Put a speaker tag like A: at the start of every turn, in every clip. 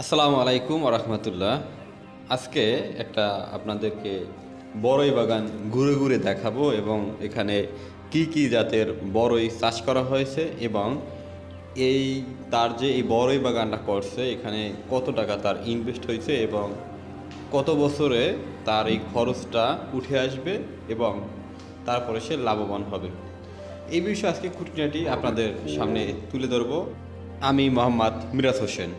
A: আসসালামু আলাইকুম ওয়া রাহমাতুল্লাহ। আজকে একটা আপনাদেরকে বড়ই বাগান ঘুরে ঘুরে দেখাবো এবং এখানে কি কি জাতের বড়ই চাষ করা হয়েছে এবং এই তার যে এই বড়ই বাগানটা করছে এখানে কত টাকা তার ইনভেস্ট হয়েছে এবং কত বছরে তার এই খরচটা উঠে আসবে এবং তারপরে সে লাভবান হবে। এই বিষয়ে আজকে খুঁটিনাটি আপনাদের সামনে তুলে ধরবো। আমি মোহাম্মদ মিরাজ হোসেন।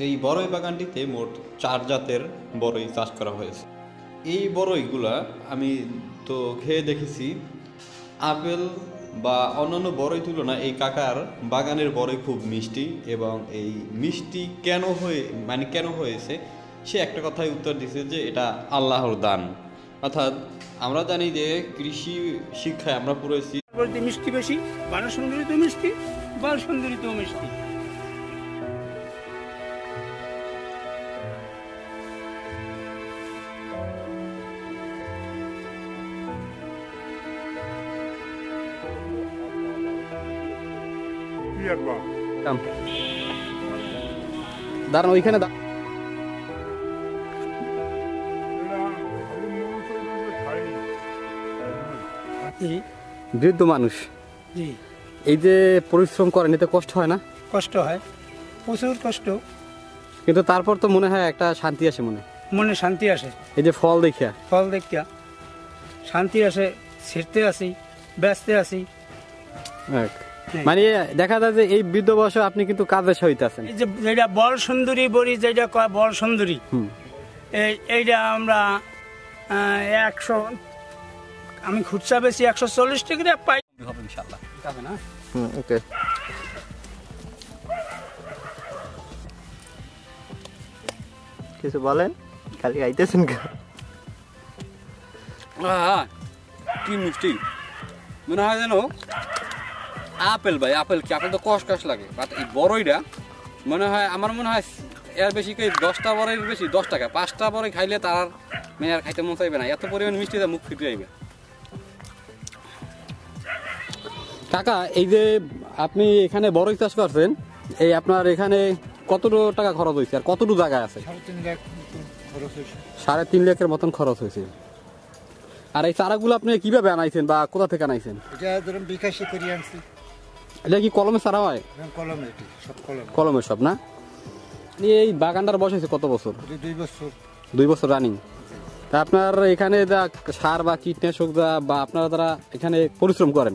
A: এই বড়ই বাগানটিতে মোট 4 জাতের বড়ই চাষ করা হয়েছে। এই বড়ইগুলা আমি তো খেয়ে দেখেছি, আপেল বা অন্যান্য বড়ই তুলনায় এই কাকার বাগানের বড়ই খুব মিষ্টি এবং এই মিষ্টি কেন হয়েছে সে একটা কথাই উত্তর দিছে যে এটা আল্লাহর দান। অর্থাৎ আমরা জানি যে কৃষি শিক্ষায় আমরা পড়েছি
B: বলতে মিষ্টি বেশি, বারো সুন্দরী তো মিষ্টি, বাল সুন্দরী তো মিষ্টি।
C: দাঁড়ান ওইখানে বৃদ্ধ মানুষ
B: জি,
C: এই যে পরিশ্রম করেন এতে কষ্ট হয় না?
B: কষ্ট হয়, প্রচুর কষ্ট,
C: কিন্তু তারপর তো মনে হয় একটা শান্তি আসে
B: মনে শান্তি আসে।
C: এই যে ফল দেখিয়া
B: ফল দেখিয়া শান্তি আসে, ছিঁড়তে আসি, ব্যস্তে আসি।
C: মানে দেখা যায় যে এই বৃদ্ধ বয়সে আপনি কিন্তু কাজের সহিত আছেন।
B: এই যে যেটা বল সুন্দরী বড়ি, যেটা কয় বল সুন্দরী, এইটা আমরা 100, আমি খুচরা বেশি 140 টাকা পাই
C: হবে ইনশাআল্লাহ।
B: যাবে না?
C: ওকে, কিছু বলেন, খালি আইতেছেন
D: কি মিষ্টি মনে হয় যেন আপেল। ভাই আপেল কি, আপেল তো কষ লাগে, এই বড়ইটা মনে হয়, আমার মনে হয় এর বেশি 10টা বড়ের বেশি 10 টাকা, 5টা বড়ই খাইলে তার মানে আর খাইতে মন চাইবে না, এত পরিমাণ মিষ্টি মুখ ফিটে যাইবে।
C: কাকা, এই যে আপনি এখানে বড়ই চাষ করছেন, এই আপনার এখানে কতটুকু টাকা খরচ হয়েছে আর কতটুকু জায়গা আছে? 3.5 লাখের মতন খরচ হয়েছে। আর এই চারাগুলো আপনি কিভাবে আনাইছেন বা কোথা থেকে আনাইছেন?
E: এটা ধরুন বিকাশে করে আনছি।
C: এটা কি কলমে চারা হয়?
E: কলমে, সব
C: কলমের সব না? এই বাগানটার বয়স হয়েছে কত বছর?
E: 2 বছর।
C: 2 বছর রানিং। তা আপনার এখানে যা সার বা কীটনাশক বা আপনারা যারা এখানে পরিশ্রম করেন